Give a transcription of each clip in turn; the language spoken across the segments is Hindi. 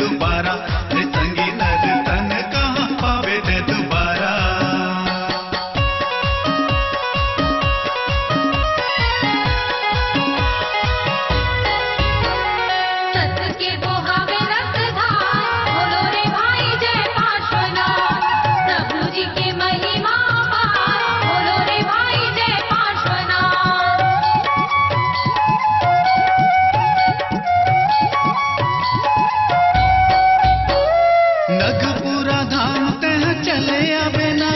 दोबारा, रे संगी नर तन कहाँ पावे ते दोबारा। नगपुरा धाम तह चले आवे ना,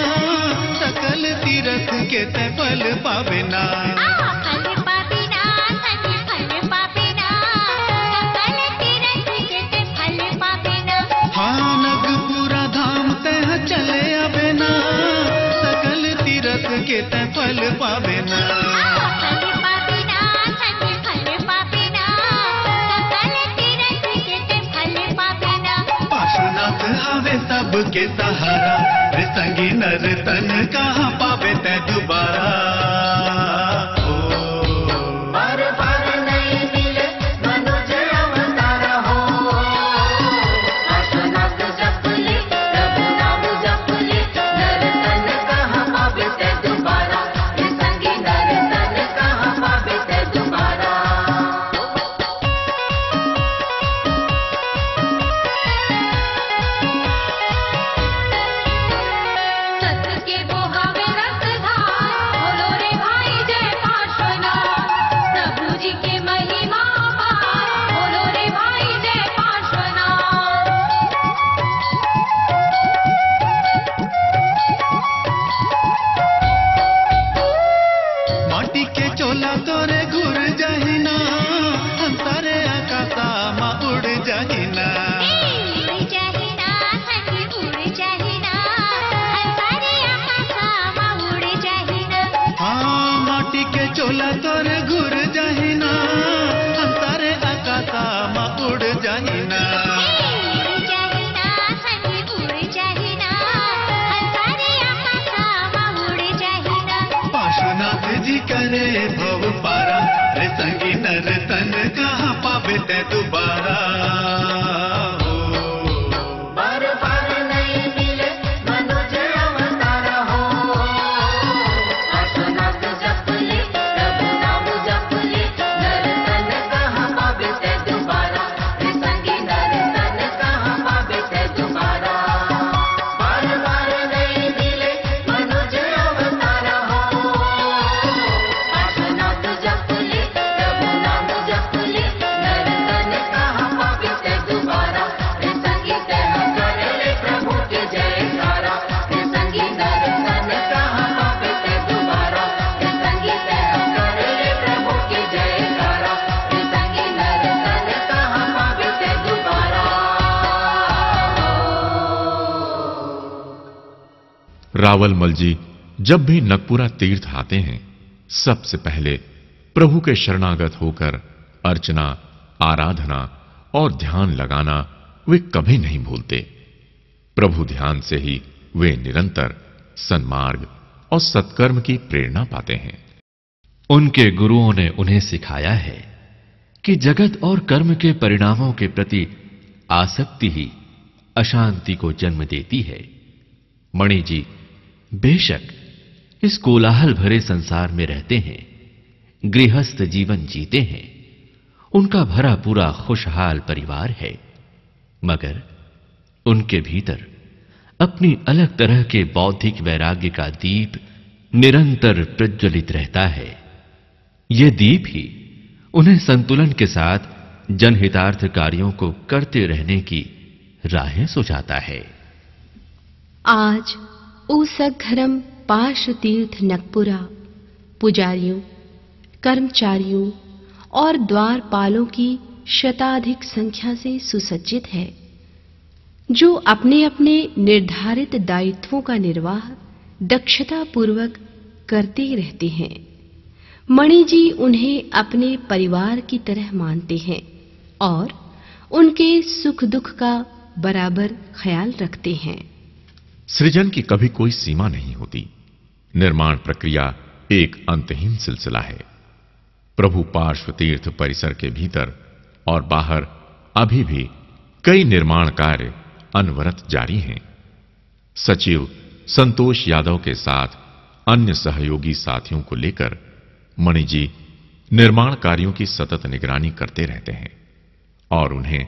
सकल तीरथ के ते फल पावे ना। हाँ नगपुरा धाम तह चले आवे ना, सकल तीरथ के ते फल पावे ना। पार्श्वनाथ आवे सबके सहारा, रे संगी नर तन कहाँ पावे ते दोबारा। बार बार नहीं मिले मनुज अवतारा हो, पार्श्वनाथ जप ले प्रभु नाम जप ले, नर तन कहाँ पावे ते दोबारा, रे संगी नर तन कहाँ पावे ते दोबारा। माटी के चोला तोरे घुर जाहिना, अंतरे आकाशा मा उड़ जाहिना। हाँ माटी के चोला तोरे घुर जाहिना, अंतरे आकाशा मा उड़ जाहिना। पार्श्वनाथ जी करे भव पारा, रे संगी नर तन कहाँ पावे ते दोबारा। बार बार नहीं मिले मनुज अवतारा हो, पार्श्वनाथ जप ले प्रभु नाम जप ले, नर तन कहाँ पावे ते दोबारा, रे संगी नर तन कहाँ पावे ते दोबारा। बार बार नहीं मिले मनुज अवतारा हो, पार्श्वनाथ जप ले प्रभु नाम जप ले, नर तन कहाँ पावे ते दोबारा, रे संगी तह कर ले प्रभु के जयकारा, रे संगी नर तन कहाँ पावे ते दोबारा, रे संगी तह कर ले प्रभु के जयकारा, रे संगी नर तन कहाँ पावे ते दोबारा। रावलमल जी जब भी नगपुरा तीर्थ आते हैं, सबसे पहले प्रभु के शरणागत होकर अर्चना, आराधना और ध्यान लगाना वे कभी नहीं भूलते। प्रभु ध्यान से ही वे निरंतर सन्मार्ग और सत्कर्म की प्रेरणा पाते हैं। उनके गुरुओं ने उन्हें सिखाया है कि जगत और कर्म के परिणामों के प्रति आसक्ति ही अशांति को जन्म देती है। मणि जी बेशक इस कोलाहल भरे संसार में रहते हैं, गृहस्थ जीवन जीते हैं, उनका भरा पूरा खुशहाल परिवार है, मगर उनके भीतर अपनी अलग तरह के बौद्धिक वैराग्य का दीप निरंतर प्रज्वलित रहता है। यह दीप ही उन्हें संतुलन के साथ जनहितार्थ कार्यों को करते रहने की राहें सुझाता है। आज ऊसघरम पार्श्व तीर्थ नगपुरा पुजारियों, कर्मचारियों और द्वारपालों की शताधिक संख्या से सुसज्जित है, जो अपने अपने निर्धारित दायित्वों का निर्वाह दक्षता पूर्वक करते रहते हैं। मणि जी उन्हें अपने परिवार की तरह मानते हैं और उनके सुख दुख का बराबर ख्याल रखते हैं। सृजन की कभी कोई सीमा नहीं होती। निर्माण प्रक्रिया एक अंतहीन सिलसिला है। प्रभु पार्श्व तीर्थ परिसर के भीतर और बाहर अभी भी कई निर्माण कार्य अनवरत जारी हैं। सचिव संतोष यादव के साथ अन्य सहयोगी साथियों को लेकर मणि जी निर्माण कार्यों की सतत निगरानी करते रहते हैं और उन्हें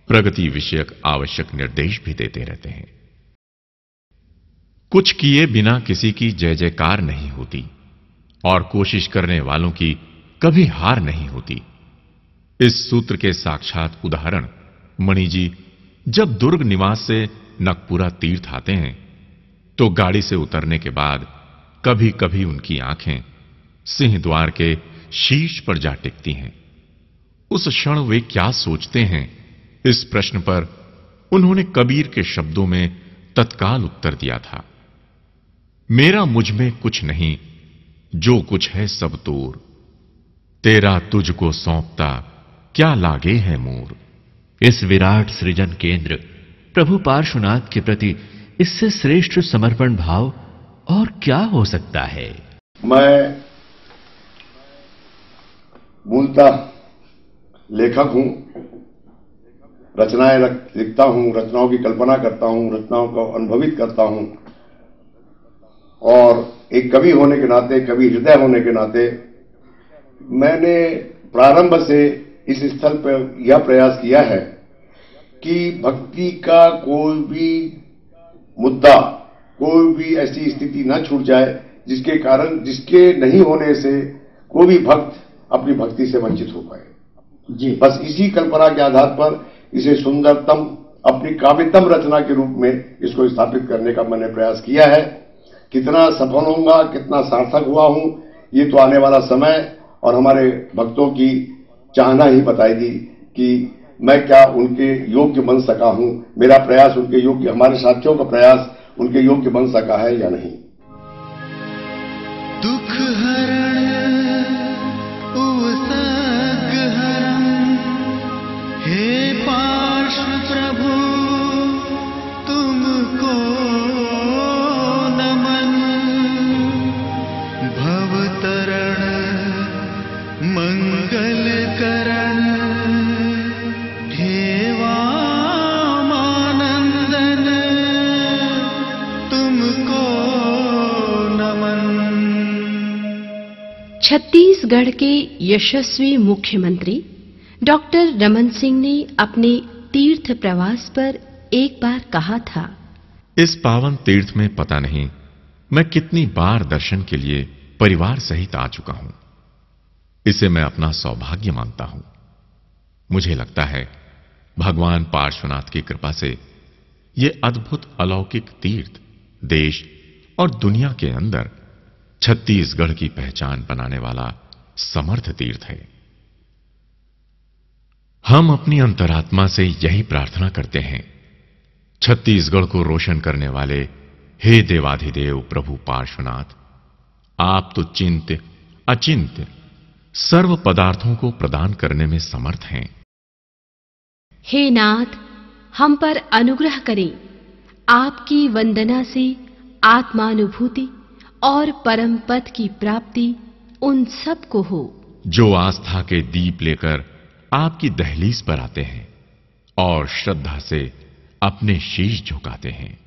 प्रगति विषयक आवश्यक निर्देश भी देते रहते हैं। कुछ किए बिना किसी की जय जयकार नहीं होती और कोशिश करने वालों की कभी हार नहीं होती। इस सूत्र के साक्षात उदाहरण मणि जी जब दुर्ग निवास से नकपुरा तीर्थ आते हैं तो गाड़ी से उतरने के बाद कभी कभी उनकी आंखें सिंह द्वार के शीर्ष पर जा टिकती हैं। उस क्षण वे क्या सोचते हैं, इस प्रश्न पर उन्होंने कबीर के शब्दों में तत्काल उत्तर दिया था, मेरा मुझ में कुछ नहीं, जो कुछ है सब तोर, तेरा तुझको सौंपता क्या लागे है मोर। इस विराट सृजन केंद्र प्रभु पार्श्वनाथ के प्रति इससे श्रेष्ठ समर्पण भाव और क्या हो सकता है। मैं मूलतः लेखक हूं, रचनाएं लिखता हूं, रचनाओं की कल्पना करता हूं, रचनाओं को अनुभवित करता हूं और एक कवि होने के नाते, कवि हृदय होने के नाते मैंने प्रारंभ से इस स्थल पर यह प्रयास किया है कि भक्ति का कोई भी मुद्दा, कोई भी ऐसी स्थिति न छूट जाए जिसके कारण, जिसके नहीं होने से कोई भी भक्त अपनी भक्ति से वंचित हो पाए जी। बस इसी कल्पना के आधार पर इसे सुंदरतम, अपनी काव्यतम रचना के रूप में इसको स्थापित करने का मैंने प्रयास किया है। कितना सफल होऊंगा, कितना सार्थक हुआ हूं, ये तो आने वाला समय और हमारे भक्तों की चाहना ही बताएगी कि मैं क्या उनके योग्य बन सका हूं, मेरा प्रयास उनके योग्य, हमारे साथियों का प्रयास उनके योग्य बन सका है या नहीं। दुख हरण उसग हरण, हे पार्श्व प्रभु तुमको नमन, भवतरण मंगल करण, हे वामानंदन तुमको नमन। छत्तीसगढ़ के यशस्वी मुख्यमंत्री डॉक्टर रमन सिंह ने अपने तीर्थ प्रवास पर एक बार कहा था, इस पावन तीर्थ में पता नहीं मैं कितनी बार दर्शन के लिए परिवार सहित आ चुका हूं। इसे मैं अपना सौभाग्य मानता हूं। मुझे लगता है भगवान पार्श्वनाथ की कृपा से यह अद्भुत अलौकिक तीर्थ देश और दुनिया के अंदर छत्तीसगढ़ की पहचान बनाने वाला समर्थ तीर्थ है। हम अपनी अंतरात्मा से यही प्रार्थना करते हैं, छत्तीसगढ़ को रोशन करने वाले हे देवाधिदेव प्रभु पार्श्वनाथ, आप तो चिंत्य अचिंत्य सर्व पदार्थों को प्रदान करने में समर्थ हैं। हे नाथ, हम पर अनुग्रह करें। आपकी वंदना से आत्मानुभूति और परम पद की प्राप्ति उन सब को हो जो आस्था के दीप लेकर आपकी दहलीज पर आते हैं और श्रद्धा से अपने शीश झुकाते हैं।